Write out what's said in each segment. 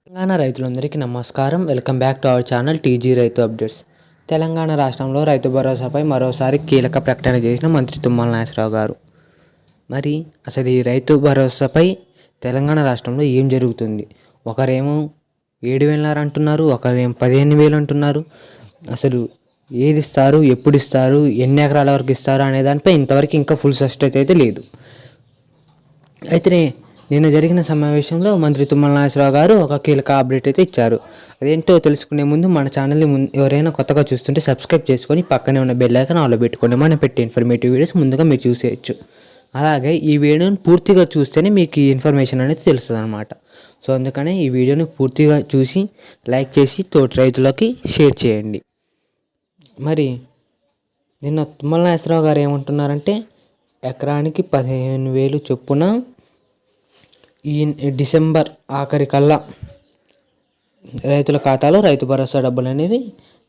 తెలంగాణ రైతులందరికీ నమస్కారం. Welcome back to our channel TG రైతు అప్డేట్స్. తెలంగాణ రాష్ట్రంలో రైతు భరోసాపై మరోసారి కీలక ప్రకటన చేసిన మంత్రి తుమ్మల నాగేశ్వరరావు గారు. మరి అసలు ఈ రైతు భరోసాపై తెలంగాణ రాష్ట్రంలో ఏం జరుగుతుంది? ఒకరేమో 7,000 అంటున్నారు, ఒకరేమో 15,000 అంటున్నారు. అసలు ఏది ఇస్తారు, ఎప్పుడు ఇస్తారు, ఎన్ని ఎకరాల వరకు ఇస్తారు అనే దానిపై ఇంతవరకు ఇంకా ఫుల్ సబ్స్టేట్ అయితే లేదు. అయితే నిన్న జరిగిన సమావేశంలో మంత్రి తుమ్మల నాగేశ్వరరావు గారు ఒక కీలక అప్డేట్ అయితే ఇచ్చారు. అదేంటో తెలుసుకునే ముందు మన ఛానల్ని ఎవరైనా కొత్తగా చూస్తుంటే సబ్స్క్రైబ్ చేసుకొని పక్కనే ఉన్న బెల్ ఐకాన్ ఆన్లో పెట్టుకోండి. మనం పెట్టే ఇన్ఫర్మేటివ్ వీడియోస్ ముందుగా మీరు చూసేయచ్చు. అలాగే ఈ వీడియోని పూర్తిగా చూస్తేనే మీకు ఈ ఇన్ఫర్మేషన్ అనేది తెలుస్తుంది అనమాట. సో అందుకనే ఈ వీడియోని పూర్తిగా చూసి లైక్ చేసి తోటి రైతులకి షేర్ చేయండి. మరి నిన్న తుమ్మల నాగేశ్వరరావు గారు ఏమంటున్నారంటే ఎకరానికి 15,000 చొప్పున ఈ డిసెంబర్ ఆఖరికల్లా రైతుల ఖాతాలో రైతు భరోసా డబ్బులు అనేవి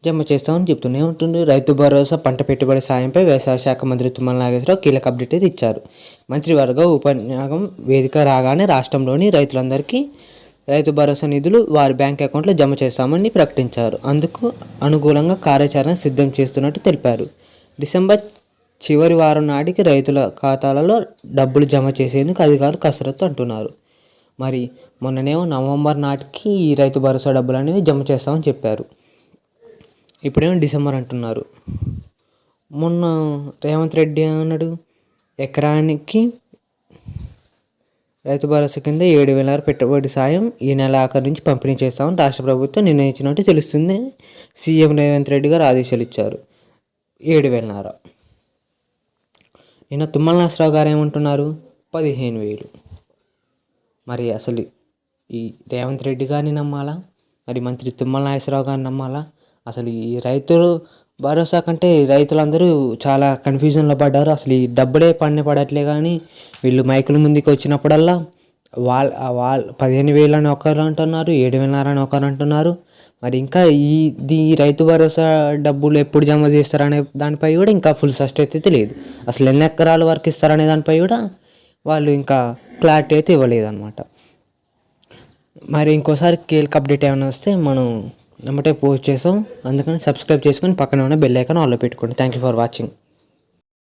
జమ చేస్తామని చెప్తూనే ఉంటుంది. రైతు భరోసా పంట పెట్టుబడి సాయంపై వ్యవసాయ శాఖ మంత్రి తుమ్మల నాగేశ్వరరావు కీలక అప్డేట్ అయితే ఇచ్చారు. మంత్రివర్గ ఉపన్యాసం వేదిక రాగానే రాష్ట్రంలోని రైతులందరికీ రైతు భరోసా నిధులు వారి బ్యాంక్ అకౌంట్లో జమ చేస్తామని ప్రకటించారు. అందుకు అనుకూలంగా కార్యాచరణ సిద్ధం చేస్తున్నట్టు తెలిపారు. డిసెంబర్ చివరి వారం నాటికి రైతుల ఖాతాలలో డబ్బులు జమ చేసేందుకు అధికారులు కసరత్తు అంటున్నారు. మరి మొన్ననేమో నవంబర్ నాటికి ఈ రైతు భరోసా డబ్బులు అనేవి జమ చేస్తామని చెప్పారు. ఇప్పుడేమో డిసెంబర్ అంటున్నారు. మొన్న రేవంత్ రెడ్డి అన్నాడు ఎకరానికి రైతు భరోసా కింద 7,000 పెట్టుబడి సాయం ఈ నెల ఆఖరి నుంచి పంపిణీ చేస్తామని రాష్ట్ర ప్రభుత్వం నిర్ణయించినట్టు తెలుస్తుంది. సీఎం రేవంత్ రెడ్డి గారు ఆదేశాలు ఇచ్చారు. 7,000. నిన్న తుమ్మల నాగేశ్వరరావు గారు ఏమంటున్నారు 15,000. మరి అసలు ఈ రేవంత్ రెడ్డి గారిని నమ్మాలా, మరి మంత్రి తుమ్మల నాగేశ్వరరావు గారిని నమ్మాలా? అసలు ఈ రైతులు భరోసా కంటే రైతులందరూ చాలా కన్ఫ్యూజన్లో పడ్డారు. అసలు ఈ డబ్బులే పడట్లే కానీ వీళ్ళు మైకుల ముందుకు వచ్చినప్పుడల్లా వాళ్ళు 15,000 అని ఒకరు అంటున్నారు, 7,000 అని ఒకరు అంటున్నారు. మరి ఇంకా ఈ రైతు భరోసా డబ్బులు ఎప్పుడు జమ చేస్తారనే దానిపై కూడా ఇంకా ఫుల్ సబ్స్టేట్ అయితే లేదు. అసలు ఎన్ని ఎకరాల వరకు ఇస్తారనే దానిపై కూడా వాళ్ళు ఇంకా క్లారిటీ అయితే ఇవ్వలేదు అనమాట. మరి ఇంకోసారి కీలక అప్డేట్ ఏమైనా వస్తే మనం వెంబటే పోస్ట్ చేసాం. అందుకని సబ్స్క్రైబ్ చేసుకొని పక్కన ఉన్న బెల్ ఐకాన్ ఆన్లో పెట్టుకోండి. Thank you for watching.